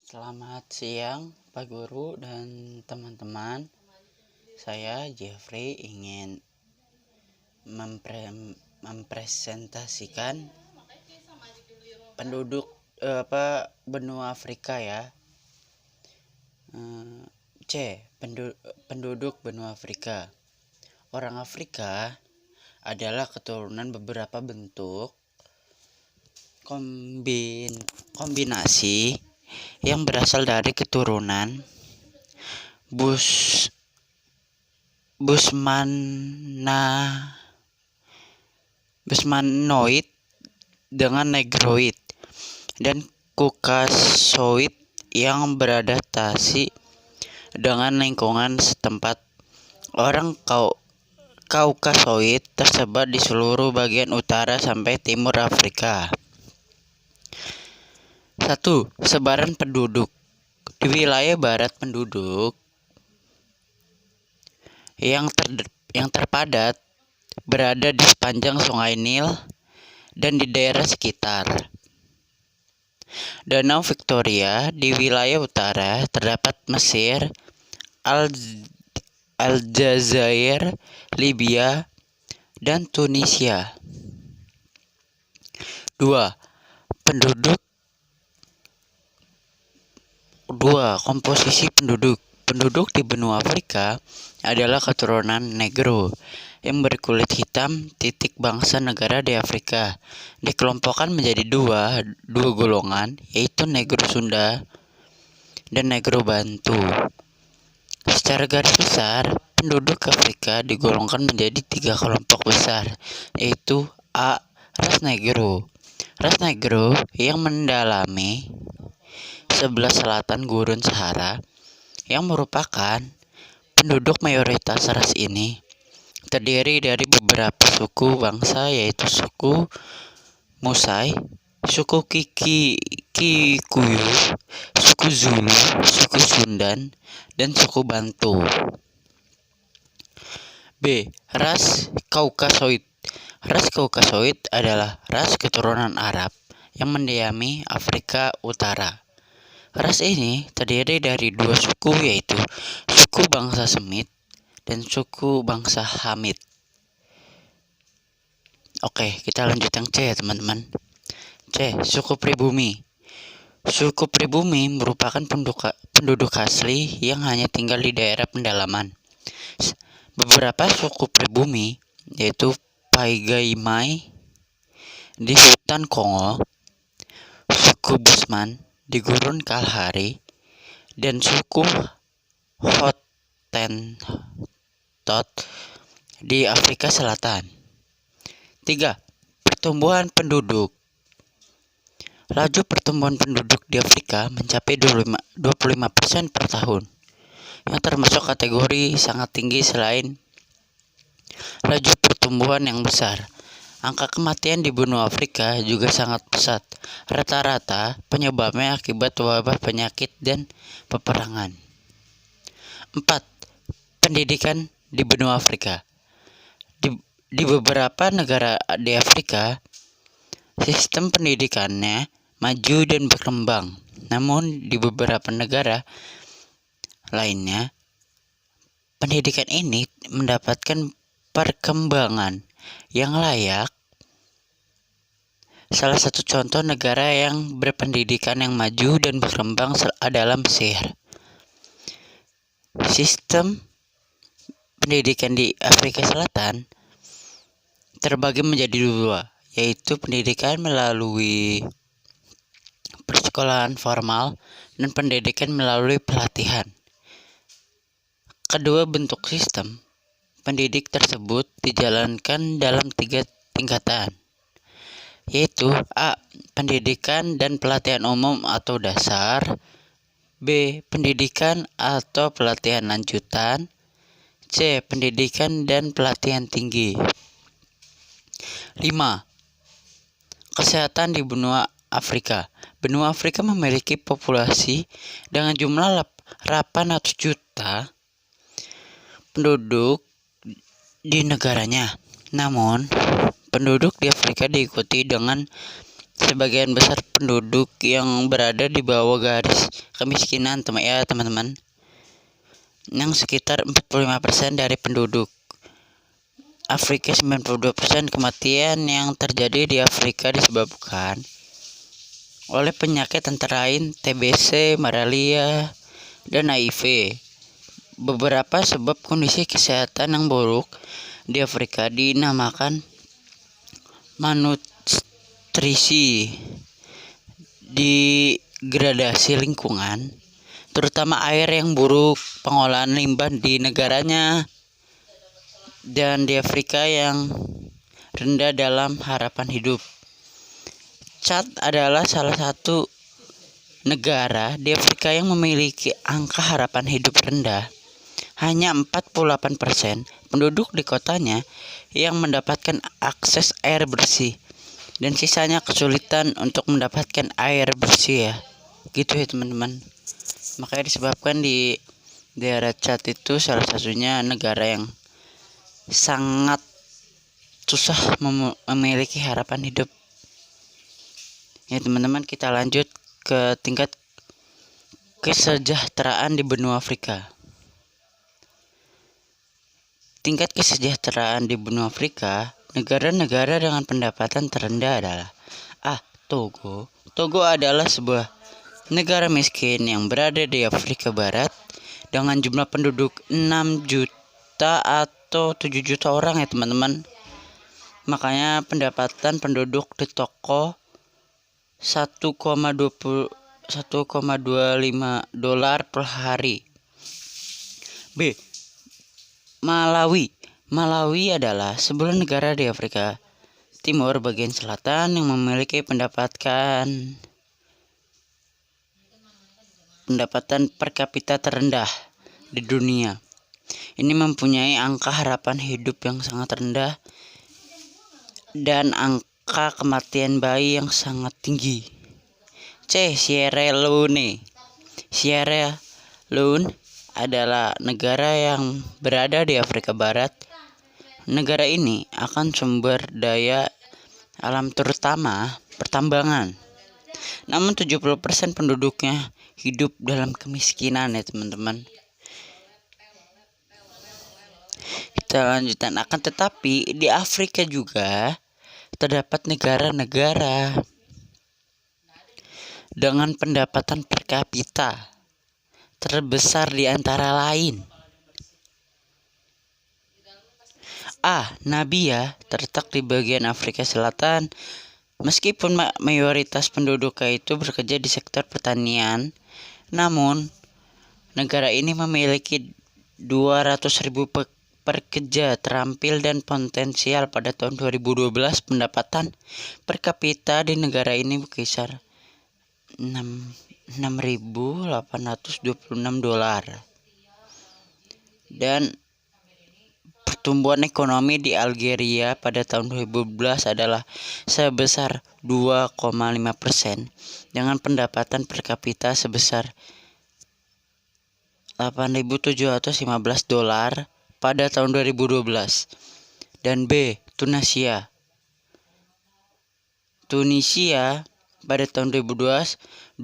Selamat siang Pak Guru dan teman-teman. Saya Jeffrey ingin mempresentasikan penduduk benua Afrika ya. Penduduk benua Afrika. Orang Afrika adalah keturunan beberapa bentuk kombinasi yang berasal dari keturunan Bushmanoid dengan Negroid dan Caucasoid yang beradaptasi dengan lingkungan setempat. Orang Caucasoid tersebar di seluruh bagian utara sampai timur Afrika. 1. Sebaran penduduk. Di wilayah barat penduduk yang terpadat berada di sepanjang Sungai Nil dan di daerah sekitar. Danau Victoria. Di wilayah utara terdapat Mesir, Aljazair, Libya, dan Tunisia. 2. Komposisi penduduk. Penduduk di benua Afrika adalah keturunan Negro yang berkulit hitam. Bangsa negara di Afrika dikelompokkan menjadi dua golongan, yaitu Negro Sunda dan Negro Bantu. Secara garis besar, penduduk Afrika digolongkan menjadi 3 kelompok besar, yaitu A. Ras Negro. Ras Negro yang mendalami sebelah selatan Gurun Sahara, yang merupakan penduduk mayoritas. Ras ini terdiri dari beberapa suku bangsa, yaitu suku Musai, suku Kikuyu, suku Zulu, suku Sundan, dan suku Bantu. B. Ras Caucasoid. Ras Caucasoid adalah ras keturunan Arab yang mendiami Afrika Utara. Ras ini terdiri dari 2 suku, yaitu suku bangsa Semit dan suku bangsa Hamid. Oke, kita lanjut yang C ya teman-teman. C. Suku pribumi. Suku pribumi merupakan penduduk asli yang hanya tinggal di daerah pendalaman. Beberapa suku pribumi, yaitu Paigai-Mai di hutan Kongo, suku Bushman di Gurun Kalahari, dan suku Hottentot di Afrika Selatan. 3. Pertumbuhan penduduk. Laju pertumbuhan penduduk di Afrika mencapai 25% per tahun, yang termasuk kategori sangat tinggi. Selain laju pertumbuhan yang besar, angka kematian di benua Afrika juga sangat pesat. Rata-rata penyebabnya akibat wabah, penyakit, dan peperangan. 4. Pendidikan di benua Afrika. Di beberapa negara di Afrika, sistem pendidikannya maju dan berkembang. Namun di beberapa negara lainnya, pendidikan ini mendapatkan perkembangan yang layak. Salah satu contoh negara yang berpendidikan yang maju dan berkembang adalah Mesir. Sistem pendidikan di Afrika Selatan terbagi menjadi 2, yaitu pendidikan melalui persekolahan formal dan pendidikan melalui pelatihan. Kedua bentuk sistem pendidik tersebut dijalankan dalam 3 tingkatan, yaitu A. Pendidikan dan pelatihan umum atau dasar, B. Pendidikan atau pelatihan lanjutan, C. Pendidikan dan pelatihan tinggi. 5. Kesehatan di benua Afrika. Benua Afrika memiliki populasi dengan jumlah 800 juta penduduk di negaranya. Namun, penduduk di Afrika diikuti dengan sebagian besar penduduk yang berada di bawah garis kemiskinan, teman-teman, yang sekitar 45% dari penduduk Afrika. 92% kematian yang terjadi di Afrika disebabkan oleh penyakit antara lain TBC, malaria, dan HIV. Beberapa sebab kondisi kesehatan yang buruk di Afrika dinamakan malnutrisi, degradasi lingkungan, terutama air yang buruk, pengolahan limbah di negaranya, dan di Afrika yang rendah dalam harapan hidup. Chad adalah salah satu negara di Afrika yang memiliki angka harapan hidup rendah. Hanya 48% penduduk di kotanya yang mendapatkan akses air bersih, dan sisanya kesulitan untuk mendapatkan air bersih ya. Gitu ya teman-teman. Makanya disebabkan di daerah Chad itu salah satunya negara yang sangat susah memiliki harapan hidup. Ya teman-teman, kita lanjut ke tingkat kesejahteraan di benua Afrika. Tingkat kesejahteraan di benua Afrika, negara-negara dengan pendapatan terendah adalah Togo. Togo adalah sebuah negara miskin yang berada di Afrika Barat dengan jumlah penduduk 6 juta atau 7 juta orang ya teman-teman. Makanya pendapatan penduduk di Togo 1,25 dolar per hari. B. Malawi adalah sebuah negara di Afrika Timur bagian selatan yang memiliki pendapatan per kapita terendah di dunia. Ini mempunyai angka harapan hidup yang sangat rendah dan angka kematian bayi yang sangat tinggi. C. Sierra Leone. Sierra Leone adalah negara yang berada di Afrika Barat. Negara ini akan sumber daya alam terutama pertambangan. Namun 70% penduduknya hidup dalam kemiskinan ya teman-teman. Kita lanjutkan, akan tetapi di Afrika juga terdapat negara-negara dengan pendapatan per kapita terbesar di antara lain. Namibia terletak di bagian Afrika Selatan. Meskipun mayoritas penduduknya itu bekerja di sektor pertanian, namun negara ini memiliki 200.000 pekerja terampil dan potensial. Pada tahun 2012 pendapatan per kapita di negara ini berkisar 6.826 dolar, dan pertumbuhan ekonomi di Algeria pada tahun 2012 adalah sebesar 2,5% dengan pendapatan per kapita sebesar 8.715 dolar pada tahun 2012. Dan B. Tunisia pada tahun 2012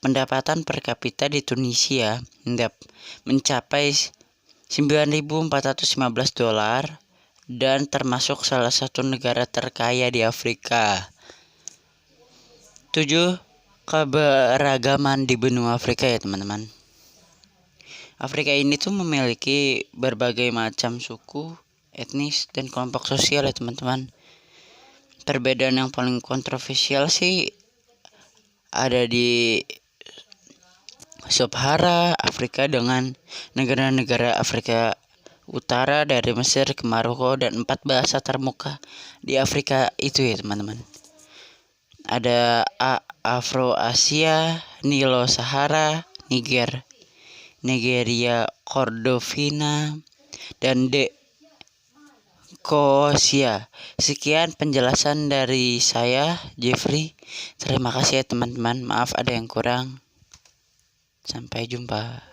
pendapatan per kapita di Tunisia mencapai 9.415 dolar dan termasuk salah satu negara terkaya di Afrika. 7. Keberagaman di benua Afrika ya teman-teman. Afrika ini tuh memiliki berbagai macam suku, etnis, dan kelompok sosial ya teman-teman. Perbedaan yang paling kontroversial sih ada di Sub-Sahara Afrika dengan negara-negara Afrika Utara dari Mesir ke Maroko, dan 4 bahasa termuka di Afrika itu ya teman-teman. Ada Afro-Asia, Nilo-Sahara, Nigeria, Kordofina, dan Kosia. Sekian penjelasan dari saya, Jeffrey. Terima kasih ya teman-teman. Maaf ada yang kurang. Sampai jumpa.